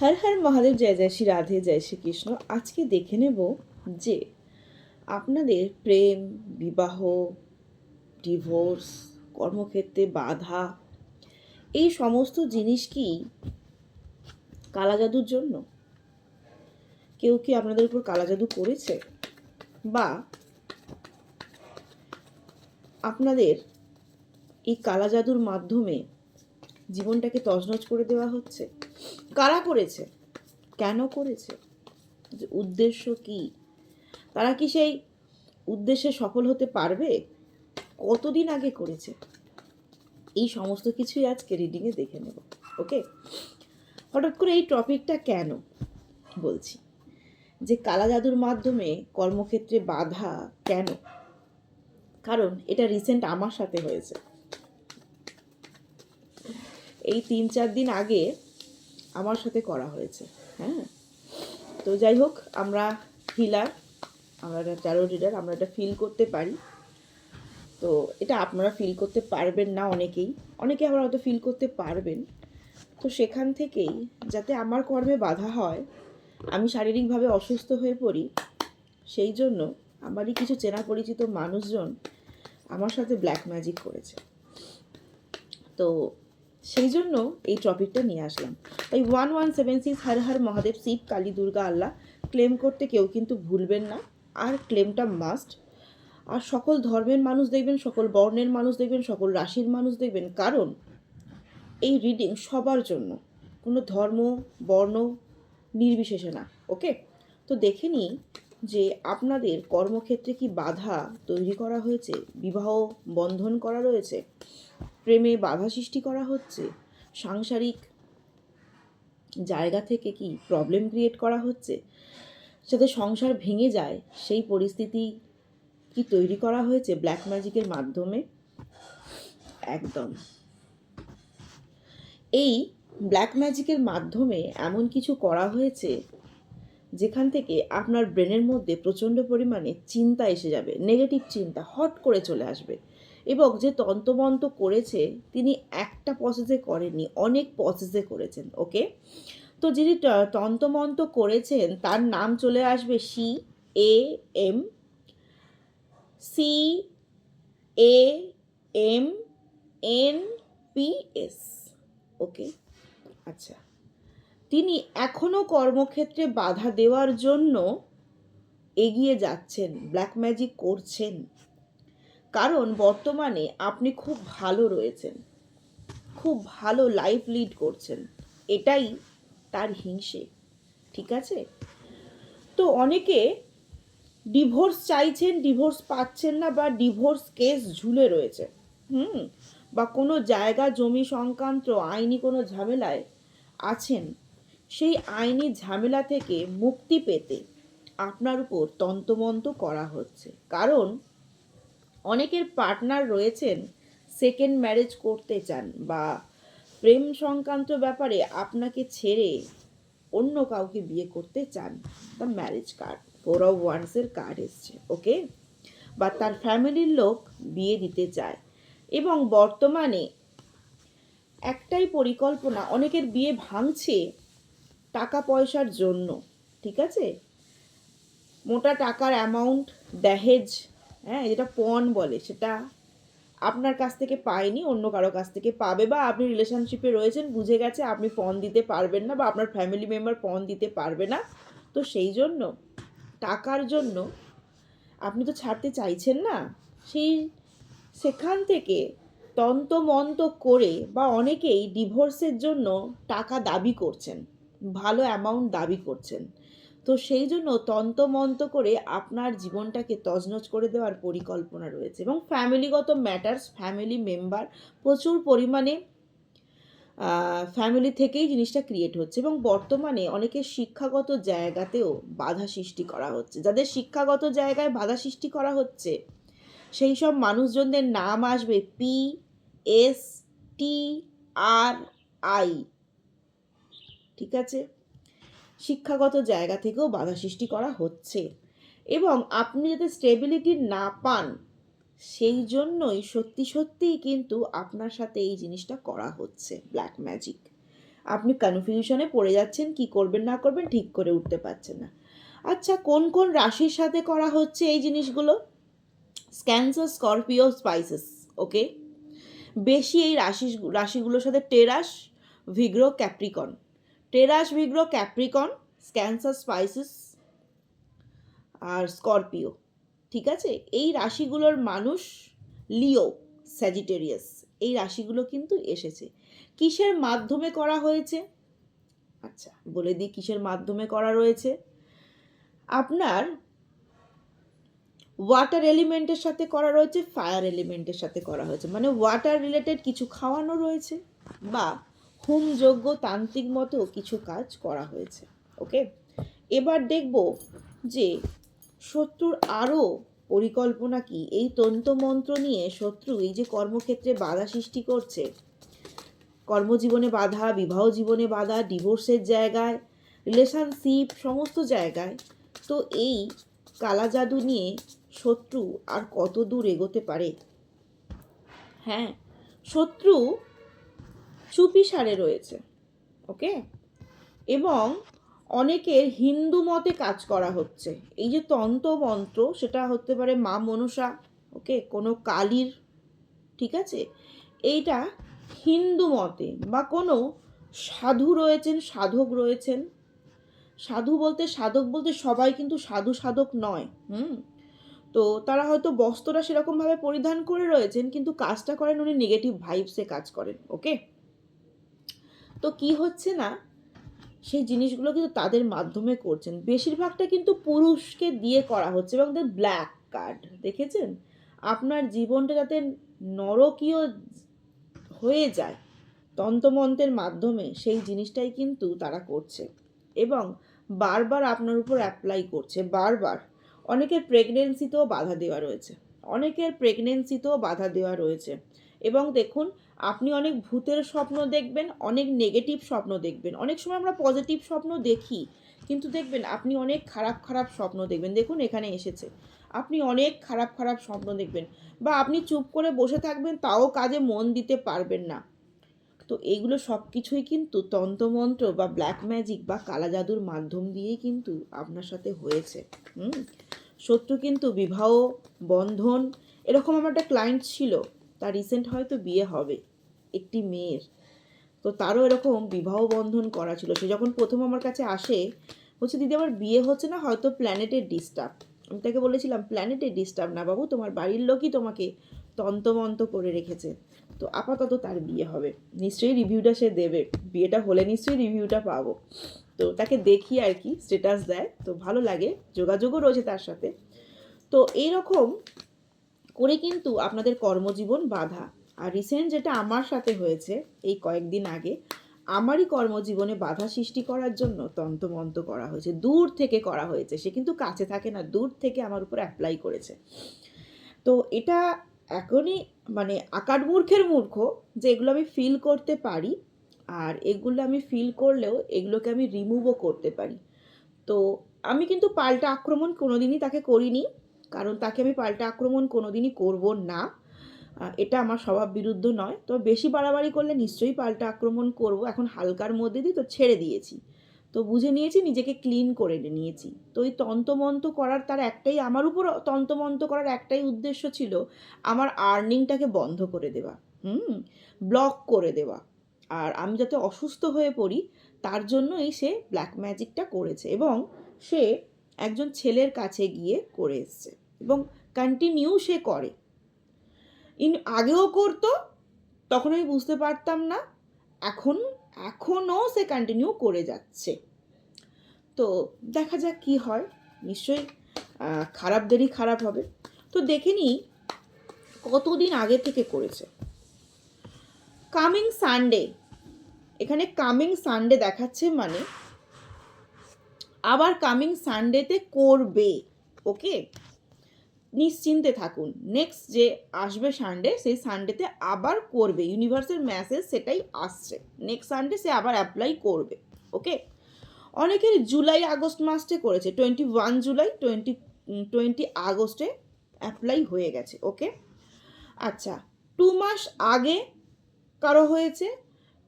হর হর মহাদেব, জয় জয় শ্রী রাধে, জয় শ্রীকৃষ্ণ। আজকে দেখে নেব যে আপনাদের প্রেম, বিবাহ, ডিভোর্স, কর্মক্ষেত্রে বাধা, এই সমস্ত জিনিস কি কালা জাদুর জন্য? কেউ কি আপনাদের উপর কালা জাদু করেছে, বা আপনাদের এই কালা জাদুর মাধ্যমে জীবনটাকে তছনছ করে দেওয়া হচ্ছে? কারা করেছে, কেন করেছে, উদ্দেশ্য কি? তারা কি সেই উদ্দেশ্যে সফল হতে পারবে? কতদিন আগে করেছে? এই সমস্ত কিছুই আজকে রিডিংয়ে দেখে নেব। ওকে, হঠাৎ করে এই টপিকটা কেন বলছি, যে কালা জাদুর মাধ্যমে কর্মক্ষেত্রে বাধা কেন? কারণ এটা রিসেন্ট আমার সাথে হয়েছে। এই 3-4 দিন আগে আমার সাথে করা হয়েছে। হ্যাঁ, তো যাই হোক, আমরা হিলার, আমরা একটা ট্যারো রিডার, আমরা এটা ফিল করতে পারি। তো এটা আপনারা ফিল করতে পারবেন না, অনেকে আবার হয়তো ফিল করতে পারবেন। তো সেখান থেকেই যাতে আমার কর্মে বাধা হয়, আমি শারীরিকভাবে অসুস্থ হয়ে পড়ি, সেই জন্য আমারই কিছু চেনা পরিচিত মানুষজন আমার সাথে ব্ল্যাক ম্যাজিক করেছে। তো সেই জন্য এই টপিকটা নিয়ে আসলাম। ওই 1176 হর হর মহাদেব, শিব, কালী, দুর্গা, আল্লাহ ক্লেম করতে কেউ কিন্তু ভুলবেন না। আর ক্লেমটা মাস্ট। আর সকল ধর্মের মানুষ দেখবেন, সকল বর্ণের মানুষ দেখবেন, সকল রাশির মানুষ দেখবেন, কারণ এই রিডিং সবার জন্য, কোনো ধর্ম বর্ণ নির্বিশেষে না। ওকে, তো দেখে নিই যে আপনাদের কর্মক্ষেত্রে কি বাধা তৈরি করা হয়েছে, বিবাহ বন্ধন করা রয়েছে, প্রেমে বাধা সৃষ্টি করা হচ্ছে, সাংসারিক জায়গা থেকে কি প্রবলেম ক্রিয়েট করা হচ্ছে, যাতে সংসার ভেঙে যায় সেই পরিস্থিতি কি তৈরি করা হয়েছে ব্ল্যাক ম্যাজিকের মাধ্যমে। একদম এই ব্ল্যাক ম্যাজিকের মাধ্যমে এমন কিছু করা হয়েছে যেখান থেকে আপনার ব্রেনের মধ্যে প্রচণ্ড পরিমাণে চিন্তা এসে যাবে, নেগেটিভ চিন্তা হট করে চলে আসবে। এবং যে তন্ত্রমন্ত্র করেছে তিনি একটা প্রসেসে করেননি, অনেক প্রসেসে করেছেন। ওকে, তো যিনি তন্ত্রমন্ত্র করেছেন তার নাম চলে আসবে CAMNPS। ওকে, আচ্ছা, তিনি এখনও কর্মক্ষেত্রে বাধা দেওয়ার জন্য এগিয়ে যাচ্ছেন, ব্ল্যাক ম্যাজিক করছেন। কারণ বর্তমানে আপনি খুব ভালো রয়েছেন, খুব ভালো লাইফ লিড করছেন, এটাই তার হিংসে। ঠিক আছে, তো অনেকে ডিভোর্স চাইছেন, ডিভোর্স পাচ্ছেন না, বা ডিভোর্স কেস ঝুলে রয়েছে, বা কোনো জায়গা জমি সংক্রান্ত আইনি কোনো ঝামেলায় আছেন। সেই আইনি ঝামেলা থেকে মুক্তি পেতে আপনার উপর তন্ত্রমন্ত্র করা হচ্ছে। কারণ অনেকের পার্টনার রয়েছেন, সেকেন্ড ম্যারেজ করতে চান, বা প্রেম সংক্রান্ত ব্যাপারে আপনাকে ছেড়ে অন্য কাউকে বিয়ে করতে চান। The marriage card, 4 of Wands এর কার্ড এসছে। ওকে, বা তার ফ্যামিলির লোক বিয়ে দিতে চায়। এবং বর্তমানে একটাই পরিকল্পনা, অনেকের বিয়ে ভাঙছে টাকা পয়সার জন্য। ঠিক আছে, মোটা টাকার অ্যামাউন্ট, দহেজ, হ্যাঁ, যেটা পণ বলে, সেটা আপনার কাছ থেকে পায়নি, অন্য কারো কাছ থেকে পাবে, বা আপনি রিলেশনশিপে রয়েছেন, বুঝে গেছে আপনি পণ দিতে পারবেন না, বা আপনার ফ্যামিলি মেম্বার পণ দিতে পারবে না। তো সেই জন্য টাকার জন্য আপনি তো ছাড়তে চাইছেন না, সেখান থেকে তন্ত্রমন্ত্র করে, বা অনেকেই ডিভোর্সের জন্য টাকা দাবি করছেন, ভালো অ্যামাউন্ট দাবি করছেন। তো সেই জন্য তন্ত্রমন্ত্র করে আপনার জীবনটাকে তছনছ করে দেওয়ার পরিকল্পনা রয়েছে। এবং ফ্যামিলিগত ম্যাটার্স, ফ্যামিলি মেম্বার, প্রচুর পরিমাণে ফ্যামিলি থেকেই জিনিসটা ক্রিয়েট হচ্ছে। এবং বর্তমানে অনেকের শিক্ষাগত জায়গাতেও বাধা সৃষ্টি করা হচ্ছে। যাদের শিক্ষাগত জায়গায় বাধা সৃষ্টি করা হচ্ছে, সেই সব মানুষজনদের নাম আসবে PSTRI। ঠিক আছে, শিক্ষাগত জায়গা থেকেও বাধা সৃষ্টি করা হচ্ছে। এবং আপনি যাতে স্টেবিলিটি না পান, সেই জন্যই সত্যিই কিন্তু আপনার সাথে এই জিনিসটা করা হচ্ছে, ব্ল্যাক ম্যাজিক। আপনি কনফিউশনে পড়ে যাচ্ছেন, কি করবেন না করবেন ঠিক করে উঠতে পারছেন না। আচ্ছা, কোন কোন রাশির সাথে করা হচ্ছে এই জিনিসগুলো? Cancer, Scorpio, spices. ওকে, বেশি এই রাশিগুলোর সাথে টেরাস, ভিগ্রো, ক্যাপ্রিকন। টেরাস, ভিগ্রো, ক্যাপ্রিকন, ক্যান্সার, স্পাইসেস আর স্করপিও। ঠিক আছে, এই রাশিগুলোর মানুষ, লিও, স্যাজিটেরিয়াস, এই রাশিগুলো কিন্তু এসেছে। কিসের মাধ্যমে করা হয়েছে? আচ্ছা, বলে দিই কিসের মাধ্যমে করা রয়েছে। আপনার ওয়াটার এলিমেন্টের সাথে করা রয়েছে, ফায়ার এলিমেন্টের সাথে করা হয়েছে, মানে ওয়াটার রিলেটেড কিছু খাওয়ানো রয়েছে বা হোমযজ্ঞ তান্ত্রিক মতো কিছু কাজ করা হয়েছে। ওকে, এবার দেখব যে শত্রুর আরও পরিকল্পনা কি। এই তন্ত্রমন্ত্র নিয়ে শত্রু এই যে কর্মক্ষেত্রে বাধা সৃষ্টি করছে, কর্মজীবনে বাধা, বিবাহ জীবনে বাধা, ডিভোর্সের জায়গায়, রিলেশনশিপ, সমস্ত জায়গায়। তো এই কালা জাদু নিয়ে শত্রু আর কত দূর এগোতে পারে? হ্যাঁ, শত্রু চুপিসারে রয়েছে। ওকে, এবং অনেকের হিন্দু মতে কাজ করা হচ্ছে। এই যে তন্ত্রমন্ত্র, সেটা হতে পারে মা মনসা, ওকে, কোনো কালীর, ঠিক আছে, এইটা হিন্দু মতে বা কোনো সাধু রয়েছেন, সাধক রয়েছেন। সাধু বলতে, সাধক বলতে সবাই কিন্তু সাধু সাধক নয়। তো তারা হয়তো বস্ত্রটা সেরকমভাবে পরিধান করে রয়েছেন, কিন্তু কাজটা করেন উনি নেগেটিভ ভাইবসে কাজ করেন। ওকে, তো কি হচ্ছে না, সেই জিনিসগুলো কিন্তু তাদের মাধ্যমে করছেন। বেশিরভাগটা কিন্তু পুরুষকে দিয়ে করা হচ্ছে এবং ব্ল্যাক কার্ড দেখেছেন। আপনার জীবনটা যাতে নরকীয় হয়ে যায় তন্ত্রমন্ত্রের মাধ্যমে, সেই জিনিসটাই কিন্তু তারা করছে এবং বারবার আপনার উপর অ্যাপ্লাই করছে, বারবার। অনেকের প্রেগনেন্সিতেও বাধা দেওয়া রয়েছে, অনেকের প্রেগনেন্সিতেও বাধা দেওয়া রয়েছে। এবং দেখুন, আপনি অনেক ভূতের স্বপ্ন দেখবেন, অনেক নেগেটিভ স্বপ্ন দেখবেন। অনেক সময় আমরা পজিটিভ স্বপ্ন দেখি, কিন্তু দেখবেন আপনি অনেক খারাপ খারাপ স্বপ্ন দেখবেন। দেখুন এখানে এসেছে, আপনি অনেক খারাপ খারাপ স্বপ্ন দেখবেন, বা আপনি চুপ করে বসে থাকবেন, তাও কাজে মন দিতে পারবেন না। তো এইগুলো সব কিছুই কিন্তু তন্ত্রমন্ত্র বা ব্ল্যাক ম্যাজিক বা কালা জাদুর মাধ্যম দিয়েই কিন্তু আপনার সাথে হয়েছে। শত্রু কিন্তু বিবাহ বন্ধন, এরকম আমার একটা ক্লায়েন্ট ছিল, তার রিসেন্ট হয়তো বিয়ে হবে, একটি মেয়ের। তো তারও এরকম বিবাহ বন্ধন করা ছিল। সে যখন প্রথম আমার কাছে আসে, বলছে দিদি আমার বিয়ে হচ্ছে না, হয়তো প্ল্যানেটের ডিস্টার্ব। আমি তাকে বলেছিলাম প্ল্যানেটের ডিস্টার্ব না বাবু, তোমার বাড়ির লোকই তোমাকে তন্ত্রমন্ত্র করে রেখেছে। তো আপাতত তার বিয়ে হবে, নিশ্চয়ই রিভিউটা সে দেবে, বিয়েটা হলে নিশ্চয়ই রিভিউটা পাবো। তো তাকে দেখি আর কি, স্ট্যাটাস দেয়, তো ভালো লাগে, যোগাযোগও রয়েছে তার সাথে। তো এইরকম করে কিন্তু আপনাদের কর্মজীবন বাধা। আর রিসেন্ট যেটা আমার সাথে হয়েছে এই কয়েকদিন আগে, আমারই কর্মজীবনে বাধা সৃষ্টি করার জন্য তন্ত্রমন্ত্র করা হয়েছে, দূর থেকে করা হয়েছে। সে কিন্তু কাছে থাকে না, দূর থেকে আমার উপর অ্যাপ্লাই করেছে। তো এটা এখনই মানে আকার মূর্খের মূর্খ যে এগুলো আমি ফিল করতে পারি, আর এগুলো আমি ফিল করলেও এগুলোকে আমি রিমুভও করতে পারি। তো আমি কিন্তু পাল্টা আক্রমণ কোনোদিনই তাকে করিনি, কারণ তাকে আমি পাল্টা আক্রমণ কোনোদিনই করব না, এটা আমার স্বভাব বিরুদ্ধ নয়। তো বেশি বাড়াবাড়ি করলে নিশ্চয়ই পাল্টা আক্রমণ করব। এখন হালকার মধ্যে দিয়ে তো ছেড়ে দিয়েছি, তো বুঝে নিয়েছি, নিজেকে ক্লিন করে নিয়েছি। তো এই তন্ত্রমন্ত্র করার তার একটাই, আমার উপর তন্ত্রমন্ত্র করার একটাই উদ্দেশ্য ছিল, আমার আর্নিংটাকে বন্ধ করে দেওয়া, ব্লক করে দেওয়া। আর আমি যাতে অসুস্থ হয়ে পড়ি, তার জন্যই সে ব্ল্যাক ম্যাজিকটা করেছে। এবং সে একজন ছেলের কাছে গিয়ে করে এসছে এবং কন্টিনিউ সে করে। আগেও করতো, তখন আমি বুঝতে পারতাম না, এখনও সে কন্টিনিউ করে যাচ্ছে। তো দেখা যাক কি হয়, নিশ্চয়ই খারাপদেরই খারাপ হবে। তো দেখে নিই কতদিন আগে থেকে করেছে। কামিং সানডে, এখানে কামিং সানডে দেখাচ্ছে, মানে আবার কামিং সানডেতে করবে। ওকে, নিশ্চিন্তে থাকুন, নেক্সট যে আসবে সানডে, সেই সানডেতে আবার করবে। ইউনিভার্সের মেসেজ সেটাই আসছে, নেক্সট সানডে সে আবার অ্যাপ্লাই করবে। ওকে, অনেকের জুলাই আগস্ট মাসে করেছে, 21 জুলাই 20 আগস্টে অ্যাপ্লাই হয়ে গেছে। ওকে, আচ্ছা, 2 মাস আগে কারো হয়েছে,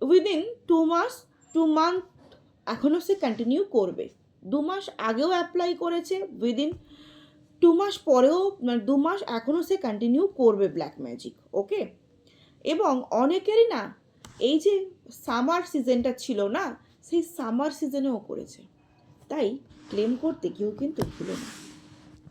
উইদিন 2 মাস 2 মান্থ এখনও সে কন্টিনিউ করবে। 2 মাস আগেও অ্যাপ্লাই করেছে, উইদিন 2 মাস পরেও, 2 মাস এখনও সে কন্টিনিউ করবে ব্ল্যাক ম্যাজিক। ওকে, এবং অনেকেরই না এই যে সামার সিজনটা ছিল না, সেই সামার সিজনেও করেছে, তাই ক্লেম করতে কেউ কিন্তু ভুলো না।